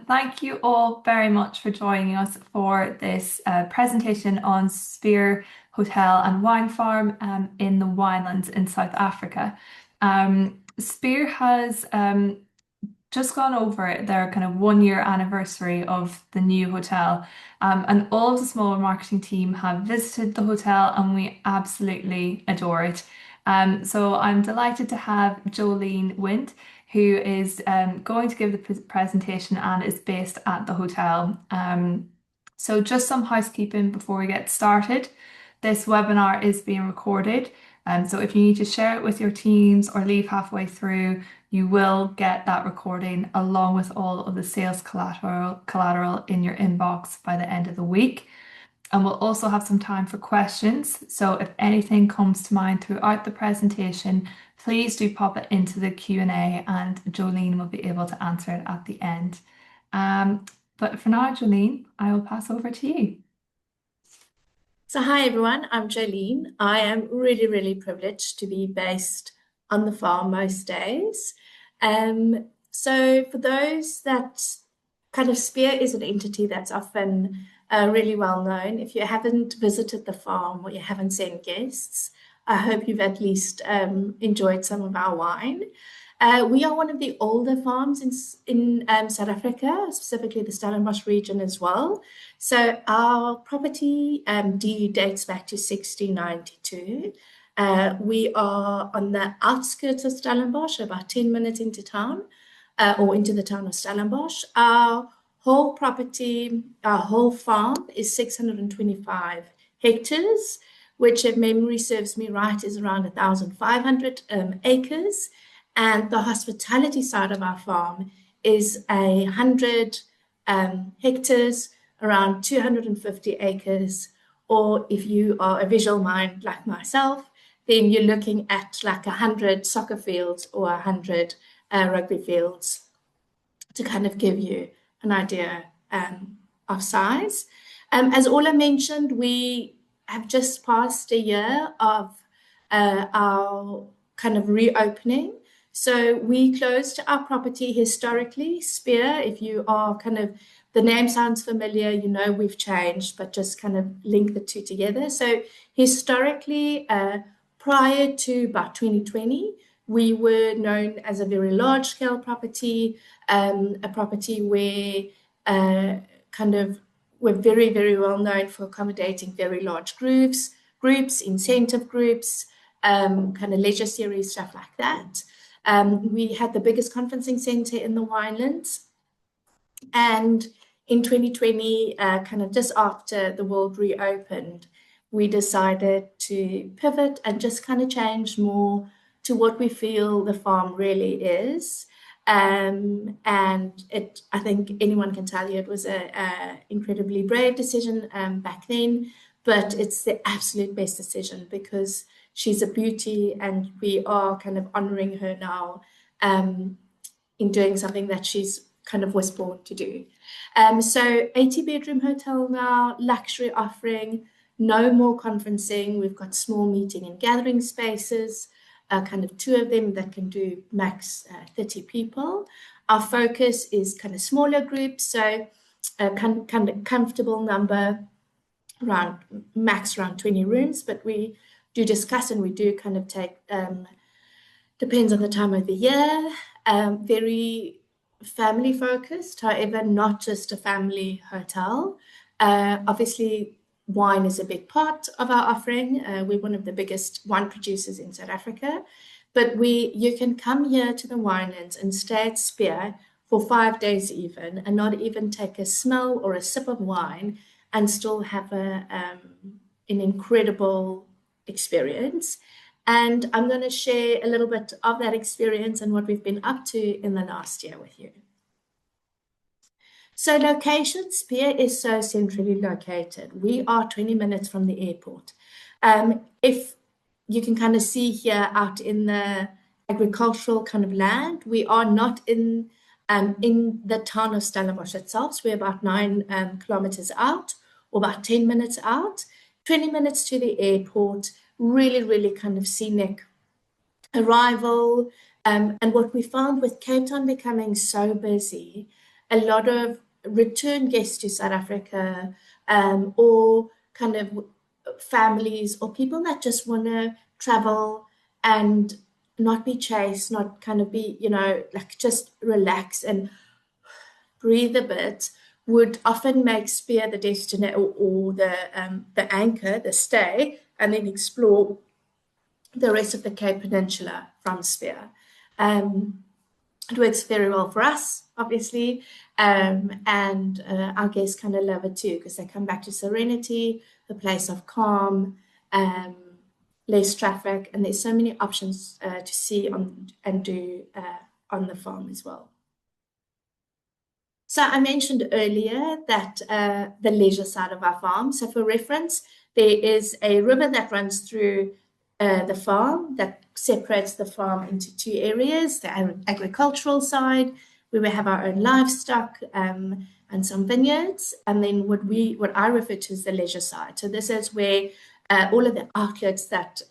Thank you all very much for joining us for this presentation on Spier Hotel and Wine Farm in the Winelands in South Africa. Spier has just gone over their kind of 1 year anniversary of the new hotel. And all of the small marketing team have visited the hotel and we absolutely adore it. So I'm delighted to have Jolene Wint, who is going to give the presentation and is based at the hotel. So just some housekeeping before we get started. This webinar is being recorded. So if you need to share it with your teams or leave halfway through, you will get that recording along with all of the sales collateral in your inbox by the end of the week. And we'll also have some time for questions. So if anything comes to mind throughout the presentation, please do pop it into the Q&A and Jolene will be able to answer it at the end. But for now, Jolene, I will pass over to you. So hi everyone, I'm Jolene. I am really, really privileged to be based on the farm most days. So for those that kind of Spier is an entity that's often really well known. If you haven't visited the farm or you haven't sent guests, I hope you've at least enjoyed some of our wine. We are one of the older farms in South Africa, specifically the Stellenbosch region as well. So our property deed dates back to 1692. We are on the outskirts of Stellenbosch, about 10 minutes into town, or into the town of Stellenbosch. Our whole property, our whole farm is 625 hectares, which if memory serves me right is around 1,500 acres. And the hospitality side of our farm is 100 hectares, around 250 acres. Or if you are a visual mind like myself, then you're looking at like 100 soccer fields or 100 rugby fields to kind of give you an idea of size. As Ola mentioned, we have just passed a year of our kind of reopening. So we closed our property historically. Spier, if you are kind of, the name sounds familiar, you know we've changed, but just kind of link the two together. So historically, prior to about 2020, we were known as a very large scale property, a property where kind of we're very, very well known for accommodating very large groups, incentive groups, kind of leisure series, stuff like that. We had the biggest conferencing center in the Winelands. And in 2020, kind of just after the world reopened, we decided to pivot and just kind of change more to what we feel the farm really is. And I think anyone can tell you it was a incredibly brave decision back then, but it's the absolute best decision because she's a beauty and we are kind of honoring her now in doing something that she's kind of was born to do. So 80-bedroom hotel now, luxury offering, no more conferencing. We've got small meeting and gathering spaces, kind of 2 of them that can do max 30 people. Our focus is kind of smaller groups, so kind of comfortable number, around max around 20 rooms, but we do discuss and we do kind of take, depends on the time of the year, very family focused, however, not just a family hotel. Obviously, wine is a big part of our offering. We're one of the biggest wine producers in South Africa, but you can come here to the Winelands and stay at Spier for 5 days even, and not even take a smell or a sip of wine and still have an incredible experience. And I'm going to share a little bit of that experience and what we've been up to in the last year with you. So location, Spier is so centrally located. We are 20 minutes from the airport. If you can kind of see here out in the agricultural kind of land, we are not in the town of Stellenbosch itself. So we're about 9 kilometers out, or about 10 minutes out, 20 minutes to the airport, really, really kind of scenic arrival. And what we found with Cape Town becoming so busy, a lot of return guests to South Africa, or kind of families or people that just want to travel and not be chased, not kind of be, like just relax and breathe a bit, would often make Spier the destination or the anchor, the stay, and then explore the rest of the Cape Peninsula from Spier. It works very well for us, obviously, and our guests kind of love it too because they come back to serenity, the place of calm, less traffic, and there's so many options to see and do on the farm as well. So I mentioned earlier that the leisure side of our farm. So for reference, there is a river that runs through the farm that separates the farm into two areas, the agricultural side, where we have our own livestock and some vineyards, and then what I refer to as the leisure side. So this is where all of the outlets that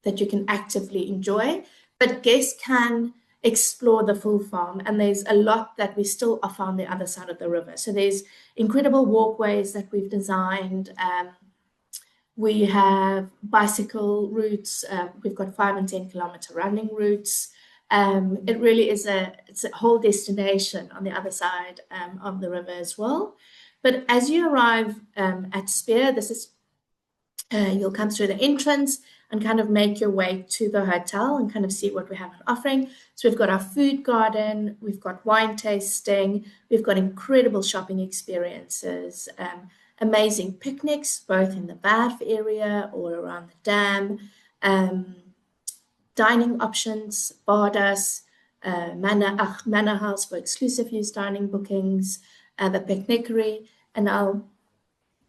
you can actively enjoy, but guests can explore the full farm, and there's a lot that we still offer on the other side of the river. So there's incredible walkways that we've designed. We have bicycle routes. We've got 5 and 10 kilometer running routes. It really is it's a whole destination on the other side of the river as well. But as you arrive at Spier, you'll come through the entrance and kind of make your way to the hotel and kind of see what we have on offering. So we've got our food garden, we've got wine tasting, we've got incredible shopping experiences, amazing picnics, both in the Bath area or around the dam, dining options, bardas, manor house for exclusive use dining bookings, the picnickery, and I'll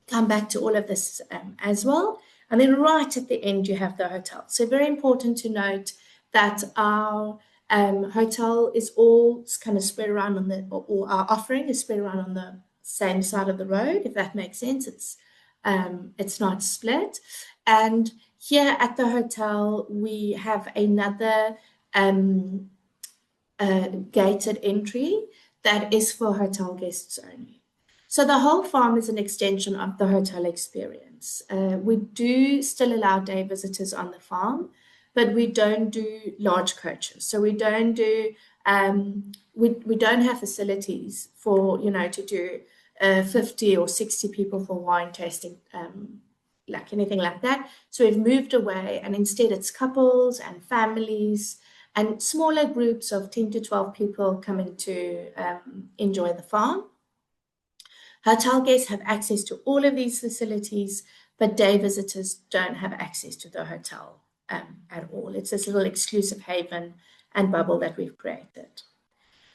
come back to all of this as well. And then right at the end, you have the hotel. So very important to note that our hotel is all kind of spread around or our offering is spread around on the same side of the road, if that makes sense. It's not split. And here at the hotel, we have another gated entry that is for hotel guests only. So the whole farm is an extension of the hotel experience. We do still allow day visitors on the farm, but we don't do large coaches. So we don't do we don't have facilities for to do 50 or 60 people for wine tasting, like anything like that. So we've moved away, and instead it's couples and families and smaller groups of 10 to 12 people coming to enjoy the farm. Hotel guests have access to all of these facilities, but day visitors don't have access to the hotel at all. It's this little exclusive haven and bubble that we've created.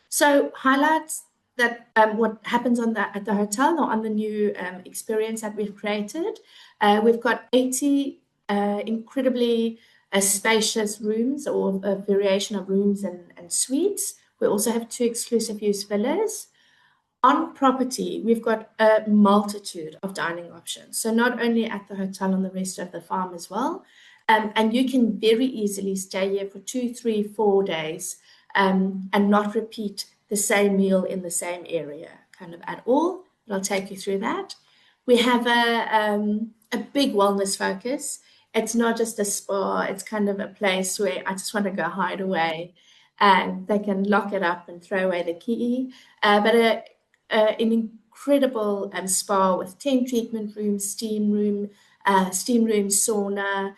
So highlights that what happens at the hotel or on the new experience that we've created. We've got 80 incredibly spacious rooms, or a variation of rooms and suites. We also have 2 exclusive use villas. On property, we've got a multitude of dining options. So not only at the hotel, on the rest of the farm as well. And you can very easily stay here for 2, 3, 4 days and not repeat the same meal in the same area kind of at all. And I'll take you through that. We have a big wellness focus. It's not just a spa, it's kind of a place where I just want to go hide away, and they can lock it up and throw away the key. But an incredible spa with 10 treatment rooms, steam room, sauna,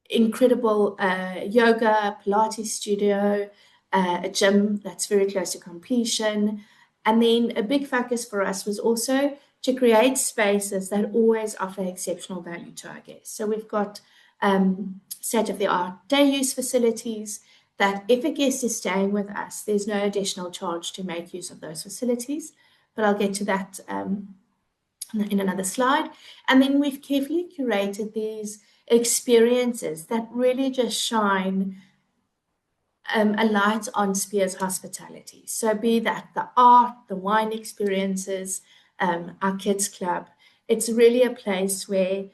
incredible yoga, Pilates studio, a gym that's very close to completion. And then a big focus for us was also to create spaces that always offer exceptional value to our guests. So we've got state-of-the-art day use facilities that if a guest is staying with us, there's no additional charge to make use of those facilities. But I'll get to that in another slide. And then we've carefully curated these experiences that really just shine a light on Spier's hospitality. So be that the art, the wine experiences, our kids club. It's really a place where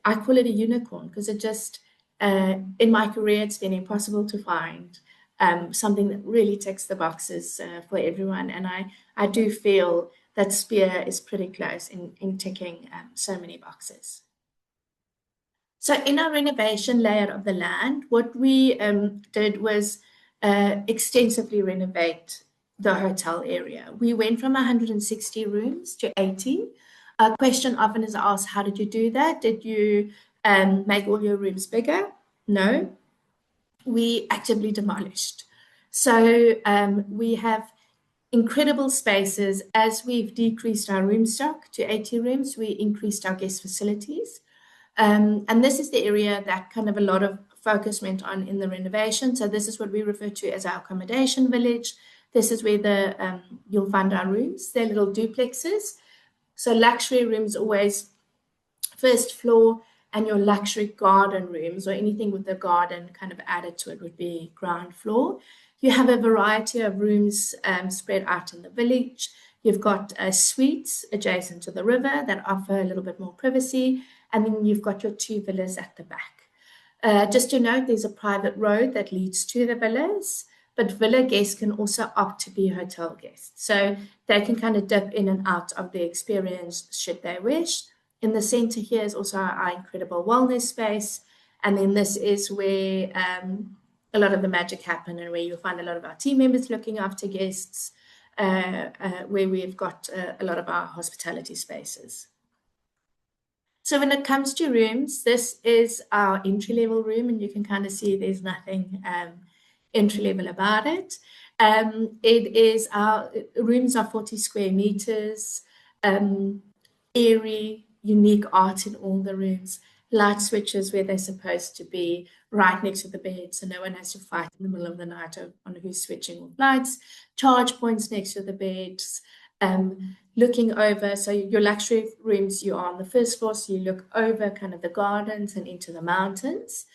I call it a unicorn because it just, in my career, it's been impossible to find something that really ticks the boxes for everyone. And I do feel that Spier is pretty close in ticking so many boxes. So in our renovation layout of the land, what we did was extensively renovate the hotel area. We went from 160 rooms to 80. A question often is asked, how did you do that? Did you make all your rooms bigger? No, we actively demolished. So we have incredible spaces. As we've decreased our room stock to 80 rooms, we increased our guest facilities. And this is the area that kind of a lot of focus went on in the renovation. So this is what we refer to as our accommodation village. This is where you'll find our rooms. They're little duplexes. So luxury rooms always first floor, and your luxury garden rooms or anything with the garden kind of added to it would be ground floor. You have a variety of rooms spread out in the village. You've got suites adjacent to the river that offer a little bit more privacy. And then you've got your 2 villas at the back. Just to note, there's a private road that leads to the villas, but villa guests can also opt to be hotel guests. So they can kind of dip in and out of the experience should they wish. In the center here is also our incredible wellness space. And then this is where a lot of the magic happen and where you'll find a lot of our team members looking after guests, where we've got a lot of our hospitality spaces. So when it comes to rooms, this is our entry-level room, and you can kind of see there's nothing entry-level about it. It is our rooms are 40 square meters, airy, unique art in all the rooms, light switches where they're supposed to be, right next to the bed, so no one has to fight in the middle of the night on who's switching off lights, charge points next to the beds, looking over. So your luxury rooms, you are on the first floor, so you look over kind of the gardens and into the mountains.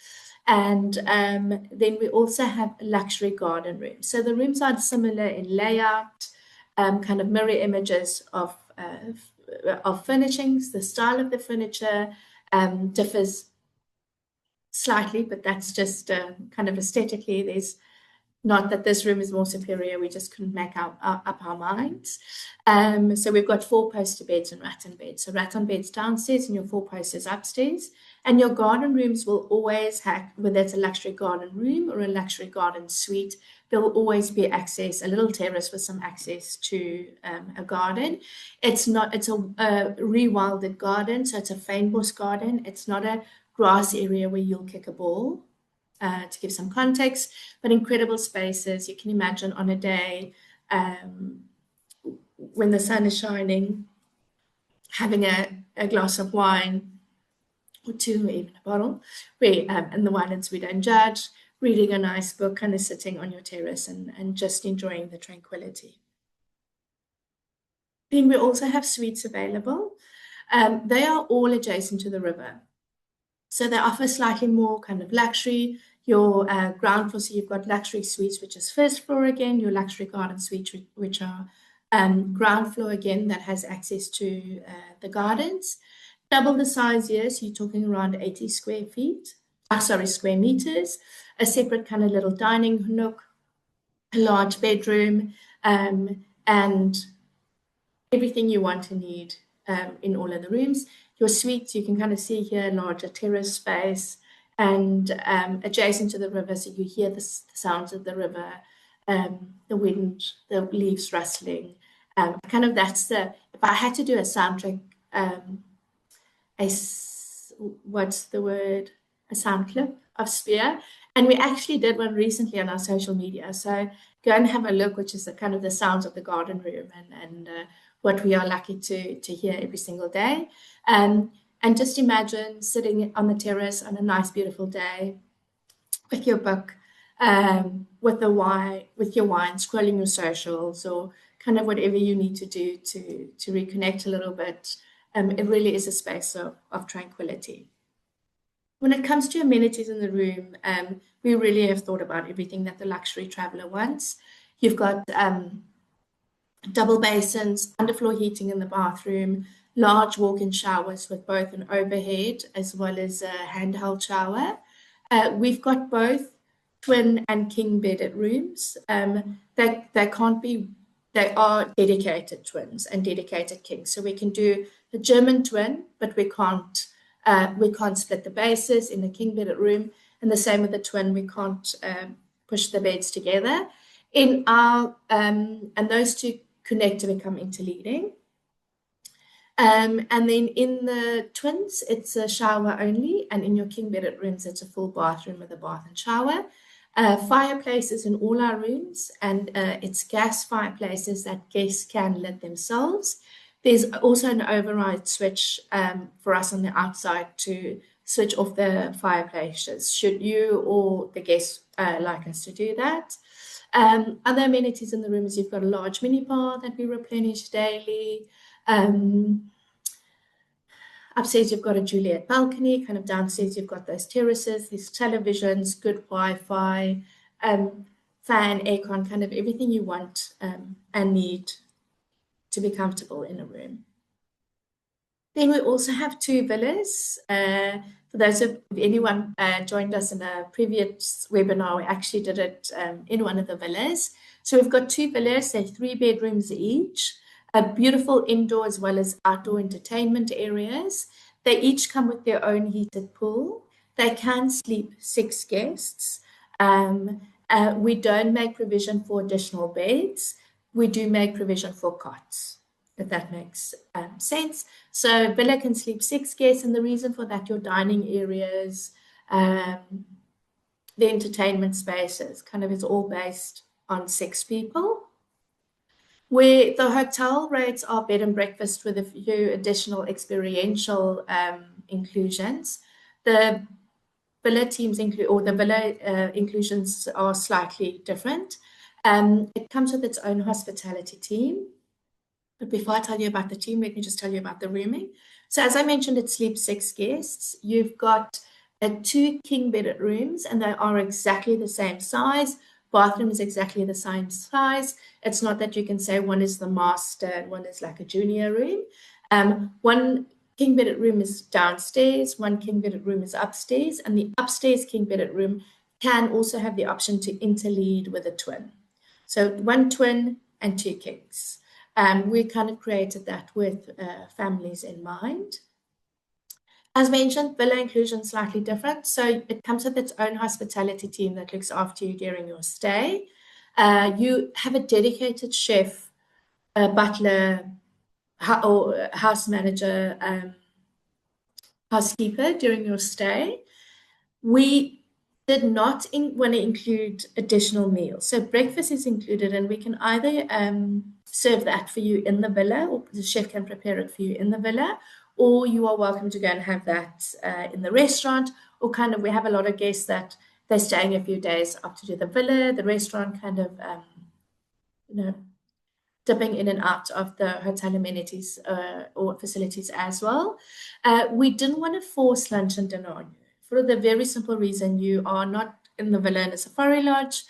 And then we also have luxury garden rooms. So the rooms are similar in layout, kind of mirror images of furnishings. The style of the furniture differs slightly, but that's just kind of aesthetically. There's not that this room is more superior, we just couldn't make up our minds. So we've got 4-poster beds and rattan beds. So rattan beds downstairs and your 4-posters upstairs. And your garden rooms will always have, whether it's a luxury garden room or a luxury garden suite, there will always be access, a little terrace with some access to a garden. It's a rewilded garden, so it's a fynbos garden. It's not a grass area where you'll kick a ball, to give some context, but incredible spaces. You can imagine on a day when the sun is shining, having a glass of wine, or 2, or even a bottle, where in the Winelands we don't judge, reading a nice book, kind of sitting on your terrace and just enjoying the tranquility. Then we also have suites available. They are all adjacent to the river. So they offer slightly more kind of luxury. Your ground floor, so you've got luxury suites, which is first floor again, your luxury garden suites, which are ground floor again, that has access to the gardens. Double the size here, so you're talking around 80 square meters, a separate kind of little dining nook, a large bedroom, and everything you want and need in all of the rooms. Your suites, you can kind of see here, larger terrace space, and adjacent to the river, so you hear the sounds of the river, the wind, the leaves rustling. That's if I had to do a soundtrack, a sound clip of Spier, and we actually did one recently on our social media, so go and have a look, which is the sounds of the garden room and what we are lucky to hear every single day. And just imagine sitting on the terrace on a nice beautiful day with your book, with your wine, scrolling your socials, or kind of whatever you need to do to reconnect a little bit. It really is a space of tranquility. When it comes to amenities in the room, we really have thought about everything that the luxury traveler wants. You've got double basins, underfloor heating in the bathroom, large walk-in showers with both an overhead as well as a handheld shower. We've got both twin and king bedded rooms. They can't be, they are dedicated twins and dedicated kings. So we can do the German twin, but we can't split the bases in a king bedded room. And the same with the twin, we can't push the beds together. In our and those two connect to become interleading. And then in the twins, it's a shower only, and in your king bedded rooms, it's a full bathroom with a bath and shower. Fireplaces in all our rooms, and it's gas fireplaces that guests can lit themselves. There's also an override switch for us on the outside to switch off the fireplaces, should you or the guests like us to do that. Other amenities in the room is you've got a large mini bar that we replenish daily. Upstairs, you've got a Juliet balcony. Kind of downstairs, you've got those terraces, these televisions, good Wi-Fi, fan, aircon, kind of everything you want and need to be comfortable in a room. Then we also have 2 villas. For those of anyone joined us in a previous webinar, we actually did it in one of the villas. So we've got 2 villas, they're 3 bedrooms each. Beautiful indoor as well as outdoor entertainment areas. They each come with their own heated pool. They can sleep 6 guests. We don't make provision for additional beds. We do make provision for cots, if that makes sense. So villa can sleep 6 guests, and the reason for that, your dining areas, the entertainment spaces, kind of is all based on 6 people. Where the hotel rates are bed and breakfast with a few additional experiential inclusions. The villa teams include, or the villa inclusions are slightly different. It comes with its own hospitality team. But before I tell you about the team, let me just tell you about the rooming. So as I mentioned, it sleeps 6 guests. You've got 2 king bedded rooms, and they are exactly the same size. Bathroom is exactly the same size. It's not that you can say one is the master and one is like a junior room. One king bedded room is downstairs, one king bedded room is upstairs, and the upstairs king bedded room can also have the option to interlead with a twin. So 1 twin and 2 kings. We kind of created that with families in mind. As mentioned, villa inclusion is slightly different. So it comes with its own hospitality team that looks after you during your stay. You have a dedicated chef, a butler, or house manager, housekeeper during your stay. We did not want to include additional meals. So breakfast is included, and we can either serve that for you in the villa, or the chef can prepare it for you in the villa, or you are welcome to go and have that in the restaurant, or kind of, we have a lot of guests that they're staying a few days up to do the villa, the restaurant, kind of, dipping in and out of the hotel amenities or facilities as well. We didn't want to force lunch and dinner on you for the very simple reason you are not in the villa in a safari lodge.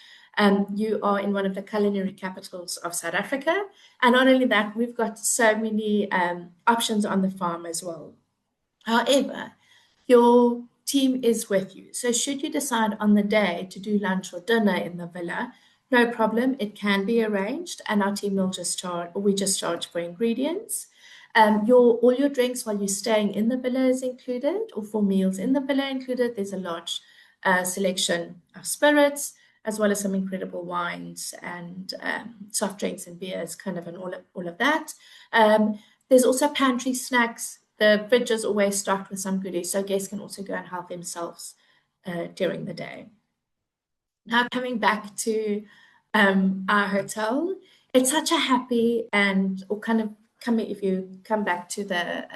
You are in one of the culinary capitals of South Africa. And not only that, we've got so many options on the farm as well. However, your team is with you. So should you decide on the day to do lunch or dinner in the villa, no problem, it can be arranged, and our team will just charge, or we just charge for ingredients. All your drinks while you're staying in the villa is included, or for meals in the villa included. There's a large selection of spirits, as well as some incredible wines and soft drinks and beers, kind of, and all of that. There's also pantry snacks. The fridge is always stocked with some goodies, so guests can also go and help themselves during the day. Now, coming back to our hotel, it's such a happy if you come back to the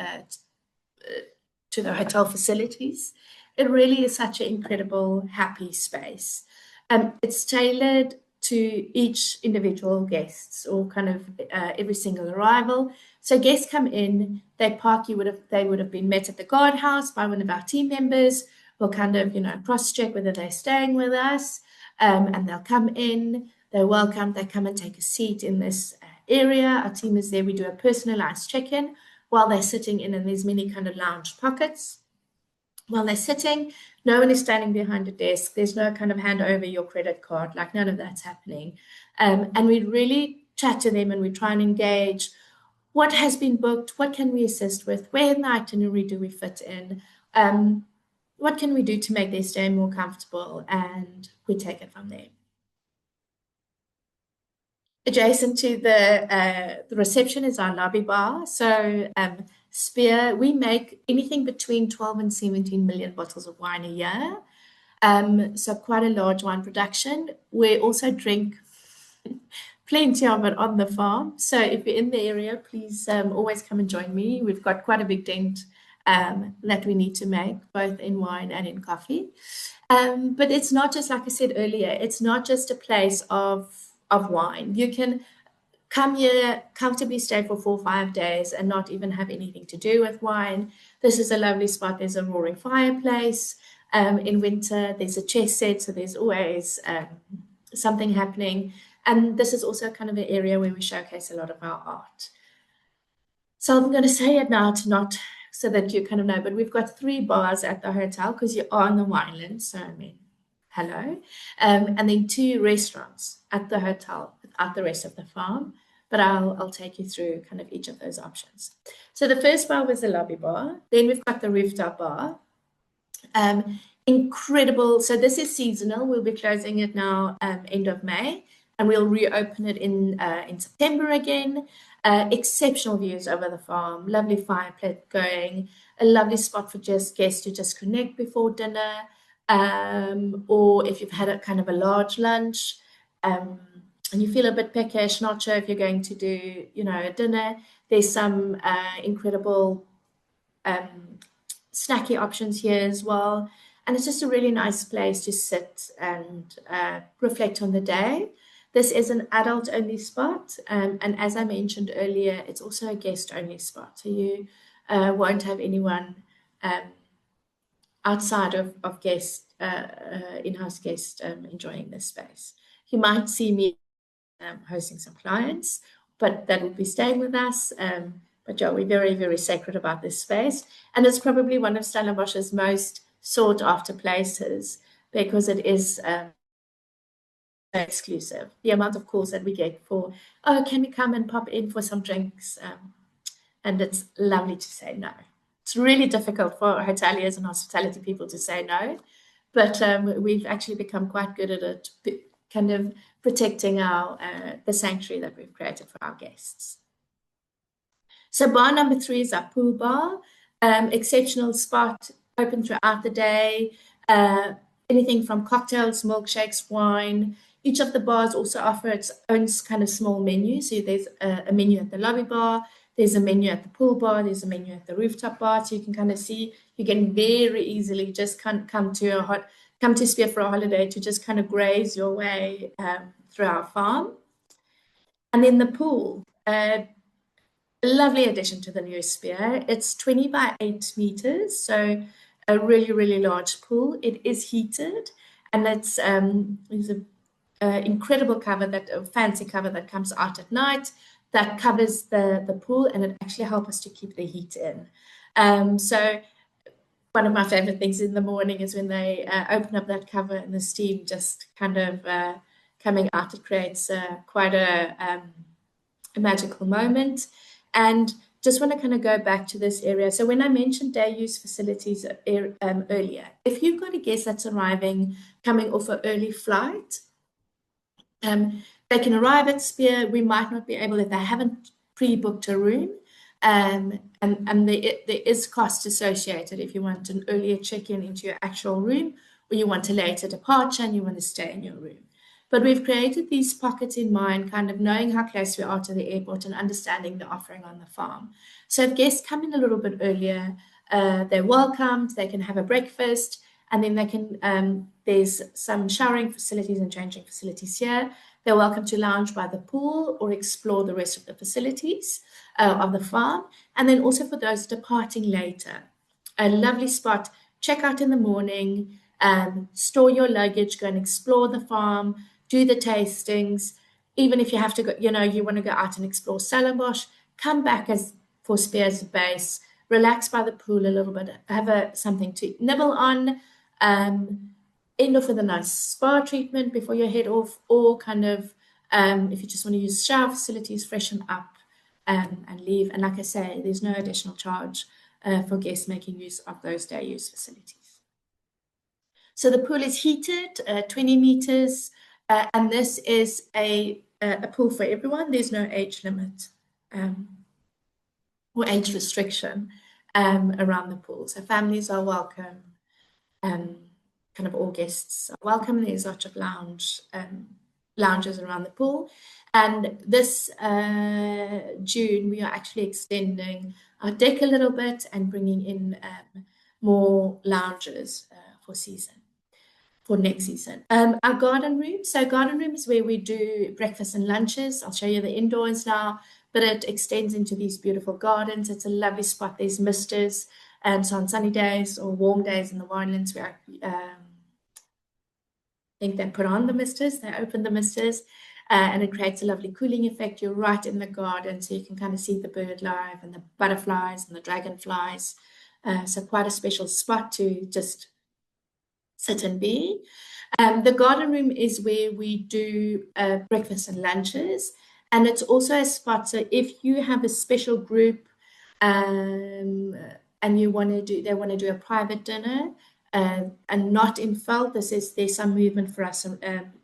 hotel facilities, it really is such an incredible, happy space. It's tailored to each individual guests, or kind of every single arrival. So guests come in, they park. They would have been met at the guardhouse by one of our team members. We'll kind of cross-check whether they're staying with us, and they'll come in. They're welcome. They come and take a seat in this area. Our team is there. We do a personalized check-in while they're sitting in, and there's many kind of lounge pockets. while they're sitting. No one is standing behind a desk. There's no kind of hand over your credit card, like none of that's happening. And we really chat to them and we try and engage what has been booked, what can we assist with, where in the itinerary do we fit in, what can we do to make their stay more comfortable, and we take it from there. Adjacent to the reception is our lobby bar. So Spier, we make anything between 12 and 17 million bottles of wine a year. So quite a large wine production. We also drink plenty of it on the farm. So if you're in the area, please always come and join me. We've got quite a big dent that we need to make, both in wine and in coffee. But it's not just, like I said earlier, it's not just a place of wine. You can come here, comfortably stay for 4 or 5 days and not even have anything to do with wine. This is a lovely spot. There's a roaring fireplace. In winter, there's a chess set, so there's always something happening. And this is also kind of an area where we showcase a lot of our art. So I'm going to say it now to not so that you kind of know, but we've got 3 bars at the hotel because you are in the winelands. So I mean, hello. And then 2 restaurants at the hotel without the rest of the farm. But I'll take you through kind of each of those options. So the first bar was the lobby bar. Then we've got the rooftop bar. Incredible. So this is seasonal. We'll be closing it now end of May, and we'll reopen it in September again. Exceptional views over the farm, lovely fireplace going, a lovely spot for just guests to just connect before dinner, or if you've had a kind of a large lunch and you feel a bit peckish, not sure if you're going to do, a dinner, there's some incredible snacky options here as well. And it's just a really nice place to sit and reflect on the day. This is an adult-only spot, and as I mentioned earlier, it's also a guest-only spot. So you won't have anyone outside of guest, in-house guest enjoying this space. You might see me hosting some clients, but that will be staying with us. But yeah, we're very, very sacred about this space. And it's probably one of Stellenbosch's most sought after places because it is exclusive. The amount of calls that we get for, oh, can we come and pop in for some drinks? And it's lovely to say no. It's really difficult for hoteliers and hospitality people to say no, but we've actually become quite good at it, kind of protecting the sanctuary that we've created for our guests. So bar number 3 is our pool bar. Exceptional spot, open throughout the day. Anything from cocktails, milkshakes, wine. Each of the bars also offer its own kind of small menu. So there's a menu at the lobby bar, there's a menu at the pool bar, there's a menu at the rooftop bar. So you can kind of see, you can very easily just come to Spier for a holiday to just kind of graze your way through our farm. And then the pool, a lovely addition to the new Spier. It's 20 by 8 meters, so a really, really large pool. It is heated, and it's an incredible cover, a fancy cover that comes out at night that covers the pool, and it actually helps us to keep the heat in. So one of my favorite things in the morning is when they open up that cover and the steam just kind of coming out. It creates quite a magical moment. And just want to kind of go back to this area. So when I mentioned day use facilities earlier, if you've got a guest that's arriving, coming off an early flight, they can arrive at Spier. We might not be able, if they haven't pre-booked a room, and there is cost associated if you want an earlier check-in into your actual room, or you want a later departure and you want to stay in your room. But we've created these pockets in mind, kind of knowing how close we are to the airport and understanding the offering on the farm. So if guests come in a little bit earlier, they're welcomed, they can have a breakfast, and then they can, there's some showering facilities and changing facilities here. They're welcome to lounge by the pool or explore the rest of the facilities of the farm. And then also for those departing later, a lovely spot, check out in the morning, store your luggage, go and explore the farm, do the tastings. Even if you have to go, you want to go out and explore Stellenbosch, come back for Spier's base, relax by the pool a little bit, have something to nibble on, end off with a nice spa treatment before you head off, or kind of if you just want to use shower facilities, freshen up and leave. And like I say, there's no additional charge for guests making use of those day use facilities. So the pool is heated, 20 meters, and this is a pool for everyone. There's no age limit or age restriction around the pool. So families are welcome, kind of all guests are welcome. There's lots of lounges around the pool. And this June, we are actually extending our deck a little bit and bringing in more lounges for next season. Our garden room. So garden room is where we do breakfast and lunches. I'll show you the indoors now, but it extends into these beautiful gardens. It's a lovely spot. There's misters. So on sunny days or warm days in the winelands, we think they put on the misters, they open the misters, and it creates a lovely cooling effect. You're right in the garden, so you can kind of see the bird life and the butterflies and the dragonflies. So quite a special spot to just sit and be. The garden room is where we do breakfast and lunches, and it's also a spot. So if you have a special group and they want to do a private dinner and not in felt, there's some movement for us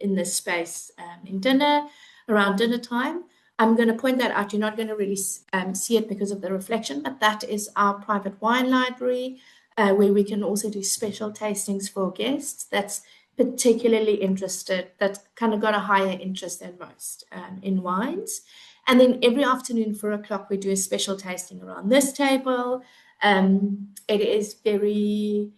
in this space in dinner around dinner time. I'm going to point that out. You're not going to really see it because of the reflection, but that is our private wine library, where we can also do special tastings for guests that's particularly interested, that's kind of got a higher interest than most in wines. And then every afternoon, 4 o'clock, we do a special tasting around this table. It is very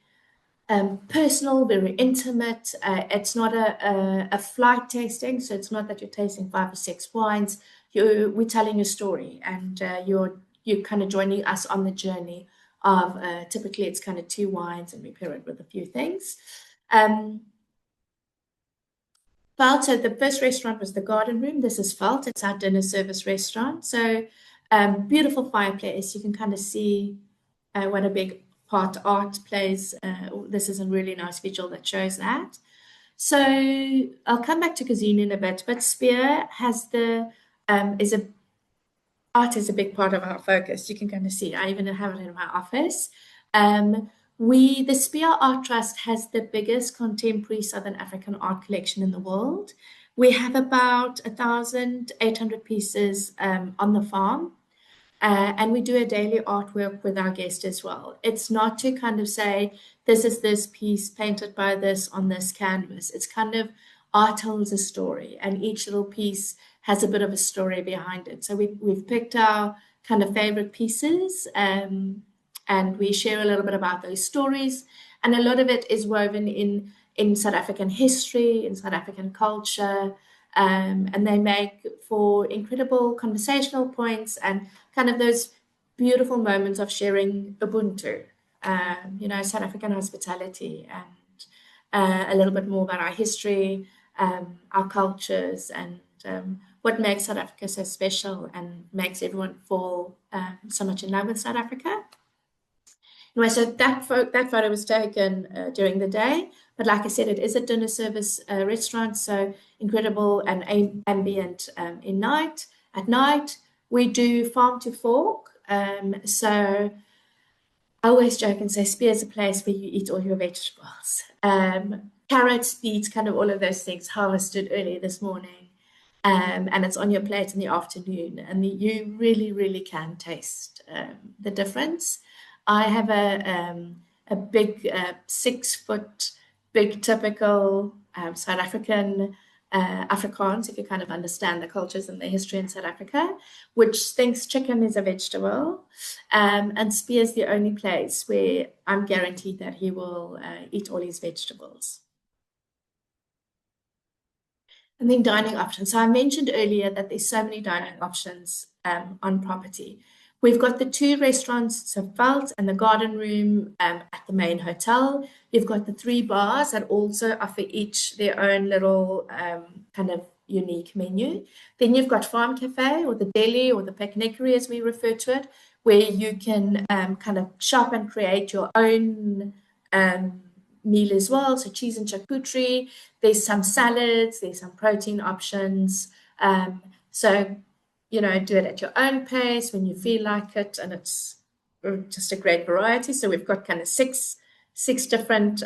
personal, very intimate. It's not a flight tasting, so it's not that you're tasting 5 or 6 wines. We're telling a story, and you're kind of joining us on the journey of typically it's kind of 2 wines, and we pair it with a few things. Felt, so the first restaurant was the garden room. This is Felt. It's our dinner service restaurant. So beautiful fireplace. You can kind of see what a big part art plays. This is a really nice visual that shows that. So I'll come back to cuisine in a bit, but Spier has art is a big part of our focus. You can kind of see, I even have it in my office. The Spier Art Trust has the biggest contemporary Southern African art collection in the world. We have about 1,800 pieces on the farm, and we do a daily artwork with our guests as well. It's not to kind of say, this is this piece painted by this on this canvas. It's kind of art tells a story, and each little piece has a bit of a story behind it. So we've picked our kind of favorite pieces, and we share a little bit about those stories. And a lot of it is woven in South African history, in South African culture, and they make for incredible conversational points and kind of those beautiful moments of sharing Ubuntu, South African hospitality, and a little bit more about our history, our cultures, and what makes South Africa so special and makes everyone fall so much in love with South Africa. Anyway, so that photo was taken during the day, but like I said, it is a dinner service restaurant, so incredible and ambient at night. We do farm to fork, so I always joke and say Spier is a place where you eat all your vegetables. Carrots, beets, kind of all of those things harvested early this morning, and it's on your plate in the afternoon, and you really, really can taste the difference. I have a big 6-foot, big typical South African Afrikaans, if you kind of understand the cultures and the history in South Africa, which thinks chicken is a vegetable. And Spier is the only place where I'm guaranteed that he will eat all his vegetables. And then dining options. So I mentioned earlier that there's so many dining options on property. We've got the 2 restaurants, so Veld and the Garden Room at the main hotel. You've got the 3 bars that also offer each their own little kind of unique menu. Then you've got Farm Cafe or the deli or the picnickery as we refer to it, where you can kind of shop and create your own meal as well. So cheese and charcuterie. There's some salads. There's some protein options. So do it at your own pace when you feel like it, and it's just a great variety. So we've got kind of six different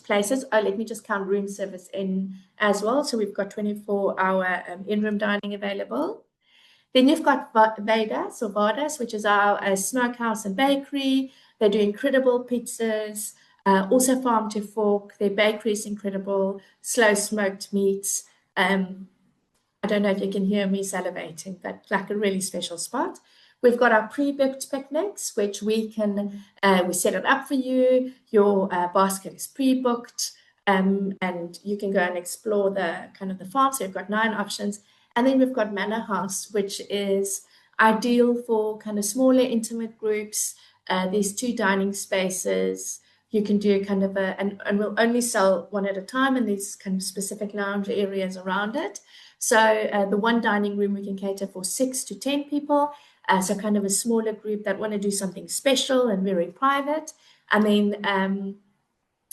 places. Oh, let me just count room service in as well. So we've got 24-hour in-room dining available. Then you've got Vadas, which is our smokehouse and bakery. They do incredible pizzas. Also farm to fork. Their bakery is incredible. Slow smoked meats. I don't know if you can hear me salivating, but like a really special spot. We've got our pre-booked picnics, which we set it up for you. Your basket is pre-booked, and you can go and explore the farm. So we've got 9 options. And then we've got Manor House, which is ideal for kind of smaller, intimate groups. There's 2 dining spaces. You can do and we'll only sell one at a time, and there's kind of specific lounge areas around it. So the one dining room we can cater for 6 to 10 people. So kind of a smaller group that want to do something special and very private. And then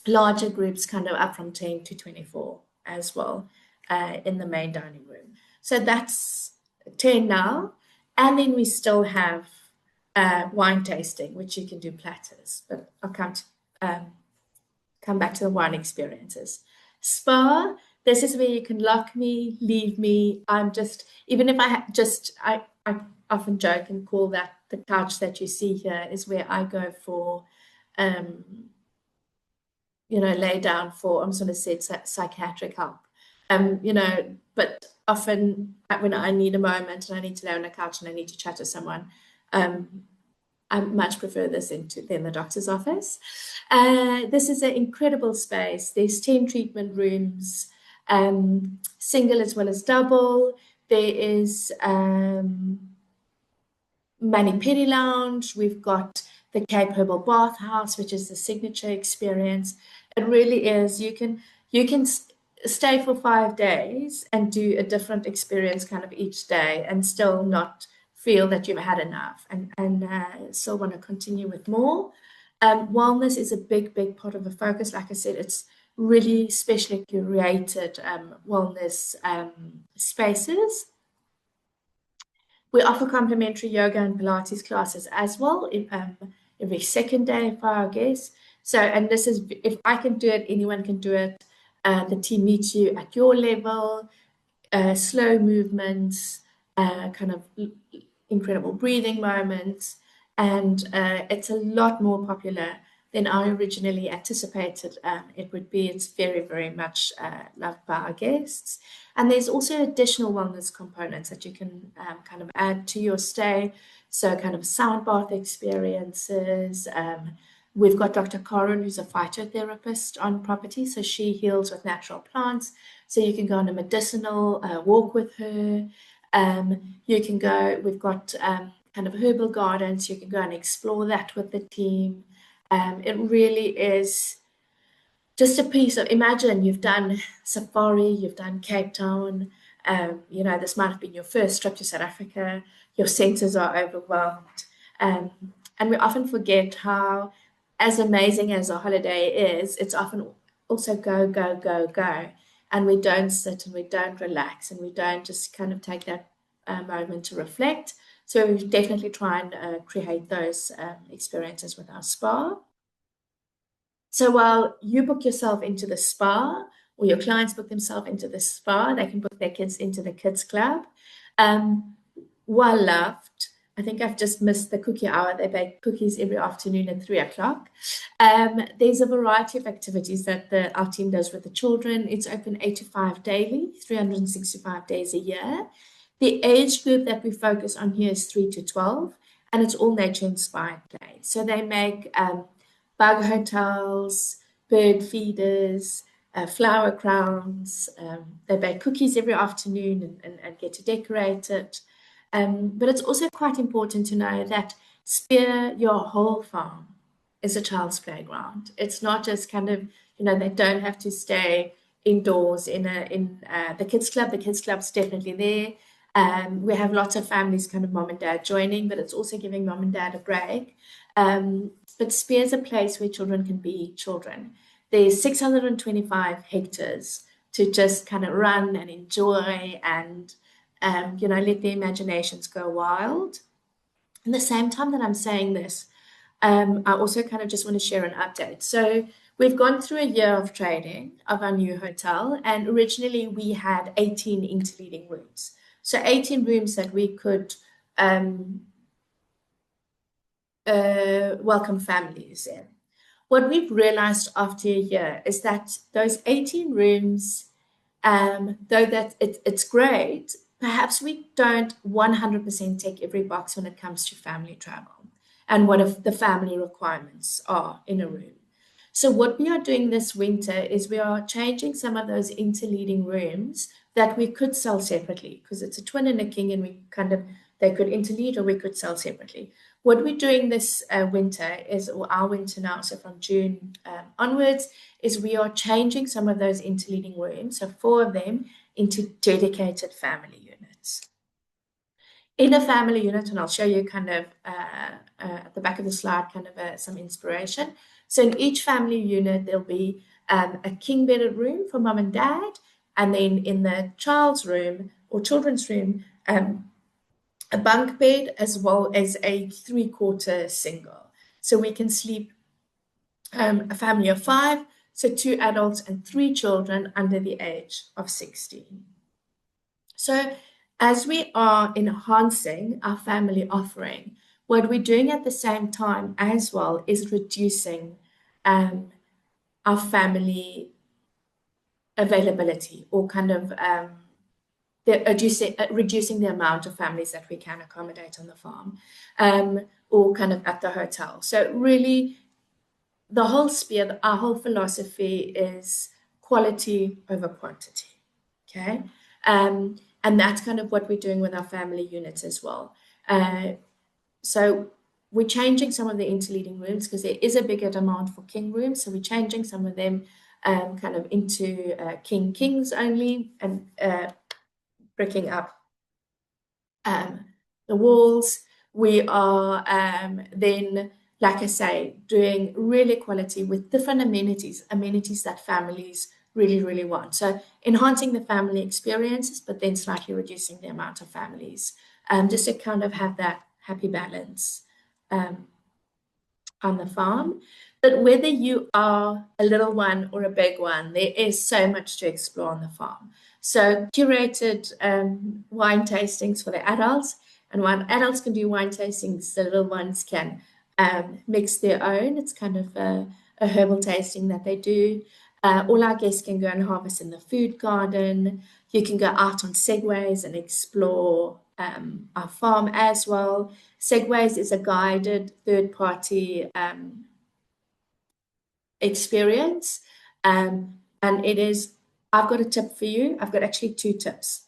larger groups kind of up from 10 to 24 as well in the main dining room. So that's 10 now. And then we still have wine tasting, which you can do platters. But I'll come back to the wine experiences. Spa, this is where you can lock me, leave me. I'm just, even if I often joke and call that the couch that you see here is where I go for, lay down for, I'm going to say psychiatric help. But often when I need a moment and I need to lay on a couch and I need to chat to someone, I much prefer this than the doctor's office. This is an incredible space. There's 10 treatment rooms, single as well as double. There is Mani Pedi Lounge. We've got the Cape Herbal Bath House, which is the signature experience. It really is. You can stay for 5 days and do a different experience kind of each day and still not feel that you've had enough and still want to continue with more. Wellness is a big part of the focus. Like I said, it's really specially curated wellness spaces. We offer complimentary yoga and Pilates classes as well every second day for our guests. So, and this is, if I can do it, anyone can do it. The team meets you at your level, slow movements, kind of incredible breathing moments, and it's a lot more popular than I originally anticipated it would be. It's very much loved by our guests. And there's also additional wellness components that you can kind of add to your stay. So kind of sound bath experiences. We've got Dr. Karen, who's a phytotherapist on property. So she heals with natural plants. So you can go on a medicinal walk with her. You can go, we've got kind of herbal gardens. You can go and explore that with the team. It really is just a piece of, imagine you've done safari, you've done Cape Town, this might have been your first trip to South Africa, your senses are overwhelmed. And we often forget how, as amazing as a holiday is, it's often also go. And we don't sit and we don't relax and we don't just kind of take that moment to reflect. So we definitely try and create those experiences with our spa. So while you book yourself into the spa, or your clients book themselves into the spa, they can book their kids into the kids club. Well loved. I think I've just missed the cookie hour. They bake cookies every afternoon at 3 o'clock. There's a variety of activities that our team does with the children. It's open 8 to 5 daily, 365 days a year. The age group that we focus on here is 3 to 12, and it's all nature-inspired play. So they make bug hotels, bird feeders, flower crowns. They bake cookies every afternoon and get to decorate it. But it's also quite important to know that Spier, your whole farm, is a child's playground. It's not just kind of, they don't have to stay indoors in the kids club. The kids club's definitely there. We have lots of families, kind of mom and dad joining, but it's also giving mom and dad a break. But Spier is a place where children can be children. There's 625 hectares to just kind of run and enjoy and let their imaginations go wild. At the same time that I'm saying this, I also kind of just want to share an update. So we've gone through a year of trading of our new hotel, and originally we had 18 interleading rooms. So 18 rooms that we could welcome families in. What we've realized after a year is that those 18 rooms, though that it's great, perhaps we don't 100% tick every box when it comes to family travel and what if the family requirements are in a room. So what we are doing this winter is we are changing some of those interleading rooms that we could sell separately because it's a twin and a king, and they could interlead or we could sell separately. What we're doing this winter is, or our winter now, so from June onwards, is we are changing some of those interleading rooms, so 4 of them, into dedicated family units. In a family unit, and I'll show you kind of at the back of the slide, kind of some inspiration. So in each family unit, there'll be a king bedded room for mum and dad, and then in the child's room or children's room, a bunk bed as well as a 3/4 single. So we can sleep a family of 5, so 2 adults and 3 children under the age of 16. So as we are enhancing our family offering, what we're doing at the same time as well is reducing our family availability, or kind of reducing the amount of families that we can accommodate on the farm, or kind of at the hotel. So really, the whole Spier, our whole philosophy is quality over quantity. Okay. And that's kind of what we're doing with our family units as well. So we're changing some of the interleading rooms because there is a bigger demand for king rooms. So we're changing some of them kind of into kings only, and bricking up the walls. We are then, like I say, doing really quality with different amenities that families really, really want. So enhancing the family experiences, but then slightly reducing the amount of families, just to kind of have that happy balance on the farm. But whether you are a little one or a big one, there is so much to explore on the farm. So curated wine tastings for the adults, and while adults can do wine tastings, the little ones can mix their own. It's kind of a herbal tasting that they do. All our guests can go and harvest in the food garden. You can go out on segways and explore our farm as well. Segways is a guided third-party experience, and it is. I've got a tip for you. I've got actually 2 tips.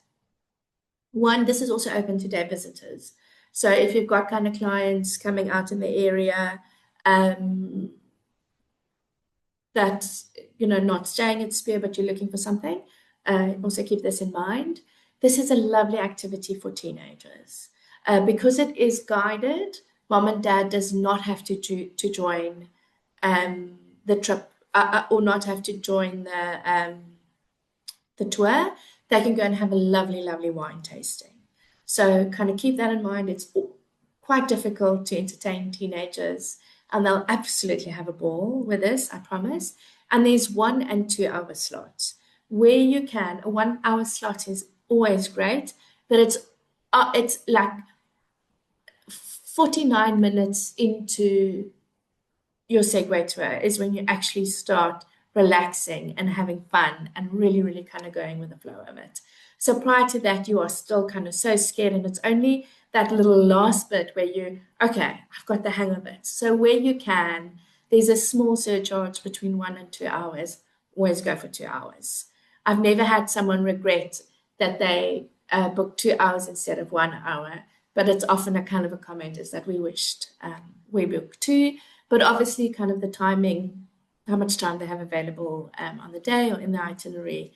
One, this is also open to day visitors. So if you've got kind of clients coming out in the area, that's not staying at Spier, but you're looking for something, also keep this in mind. This is a lovely activity for teenagers. Because it is guided, mom and dad does not have to join the trip, or not have to join the tour. They can go and have a lovely, lovely wine tasting. So kind of keep that in mind. It's quite difficult to entertain teenagers, and they'll absolutely have a ball with this, I promise. And there's 1 and 2 hour slots where you can. A 1 hour slot is always great, but it's like 49 minutes into your Segway tour is when you actually start relaxing and having fun and really, really kind of going with the flow of it. So prior to that, you are still kind of so scared, and it's only that little last bit where okay, I've got the hang of it. So where you can, there's a small surcharge between 1 and 2 hours. Always go for 2 hours. I've never had someone regret that they booked 2 hours instead of 1 hour, but it's often a kind of a comment is that we wished we booked 2, but obviously kind of the timing, how much time they have available on the day or in the itinerary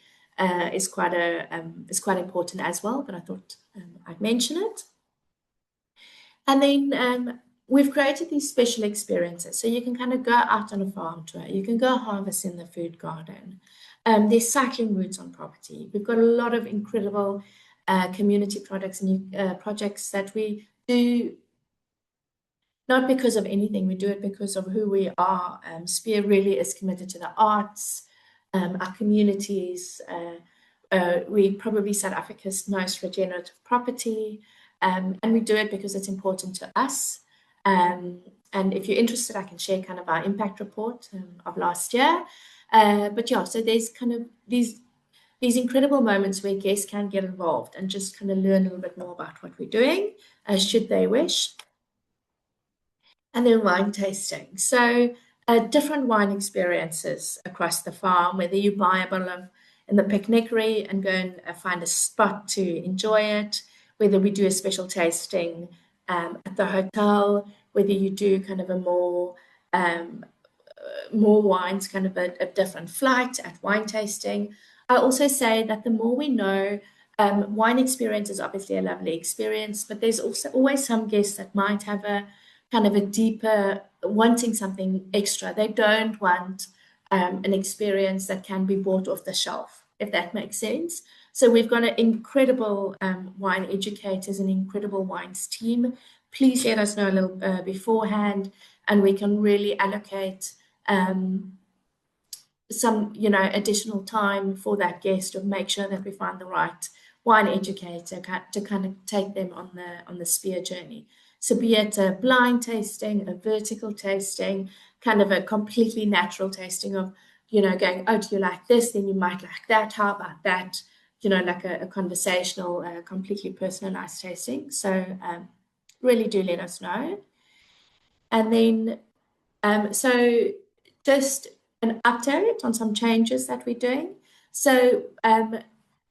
is quite important as well. But I thought I'd mention it. And then we've created these special experiences. So you can kind of go out on a farm tour. You can go harvest in the food garden. There's cycling routes on property. We've got a lot of incredible community products and projects that we do, not because of anything, we do it because of who we are. Spier really is committed to the arts, our communities. We probably South Africa's most regenerative property, and we do it because it's important to us. And if you're interested, I can share kind of our impact report of last year. But yeah, so there's kind of these incredible moments where guests can get involved and just kind of learn a little bit more about what we're doing, should they wish. And then wine tasting. So different wine experiences across the farm, whether you buy a bottle of in the picnickery and go and find a spot to enjoy it, whether we do a special tasting at the hotel, whether you do kind of a more wines, kind of a different flight at wine tasting. I also say that the more we know, wine experience is obviously a lovely experience, but there's also always some guests that might have a kind of a deeper wanting something extra. They don't want an experience that can be bought off the shelf, if that makes sense. So we've got an incredible wine educators and incredible wines team. Please let us know a little beforehand, and we can really allocate some, additional time for that guest to make sure that we find the right wine educator to kind of take them on the Spier journey. So be it a blind tasting, a vertical tasting, kind of a completely natural tasting of, going, oh, do you like this? Then you might like that. How about that? Like a conversational, completely personalized tasting. So really do let us know. And then, so just an update on some changes that we're doing. So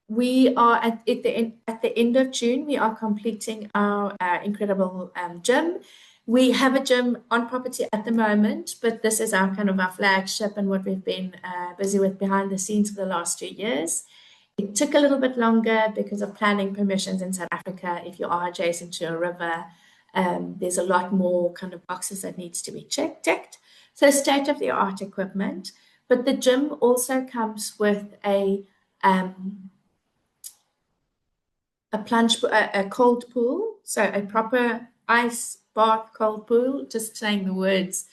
we are at the end of June, we are completing our incredible gym. We have a gym on property at the moment, but this is our kind of our flagship and what we've been busy with behind the scenes for the last 2 years. It took a little bit longer because of planning permissions in South Africa. If you are adjacent to a river, there's a lot more kind of boxes that needs to be ticked. So state-of-the-art equipment, but the gym also comes with a cold pool, so a proper ice bath cold pool, just saying the words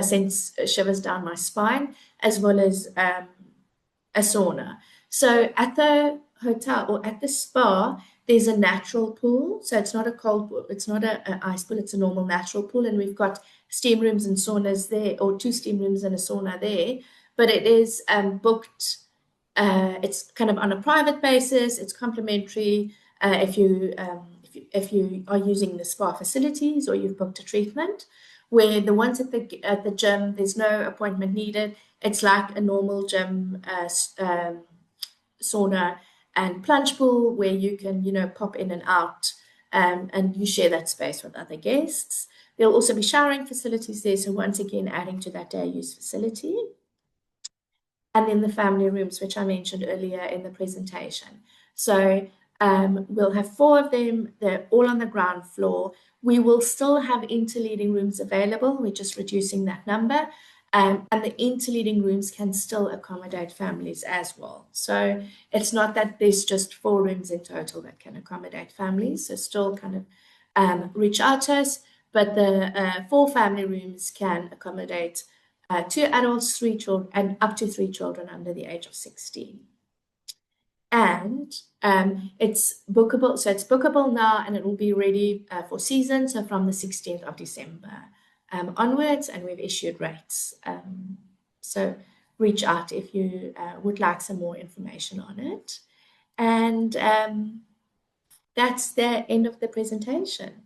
sends shivers down my spine, as well as a sauna. So at the hotel or at the spa, there's a natural pool. So it's not a cold pool, it's not an ice pool, it's a normal natural pool. And we've got steam rooms and saunas there, or 2 steam rooms and a sauna there. But it is booked, it's kind of on a private basis, it's complimentary. If you are using the spa facilities or you've booked a treatment, where the ones at the gym, there's no appointment needed. It's like a normal gym sauna and plunge pool where you can pop in and out, and you share that space with other guests. There'll also be showering facilities there, so once again adding to that day use facility. And then the family rooms, which I mentioned earlier in the presentation. So we'll have 4 of them. They're all on the ground floor. We will still have interleading rooms available. We're just reducing that number. And the interleading rooms can still accommodate families as well. So it's not that there's just 4 rooms in total that can accommodate families. So still kind of reach out to us. But the 4 family rooms can accommodate 2 adults, 3 children, and up to 3 children under the age of 16. And it's bookable. So it's bookable now, and it will be ready for season. So from the 16th of December onwards, and we've issued rates. So reach out if you would like some more information on it. And that's the end of the presentation.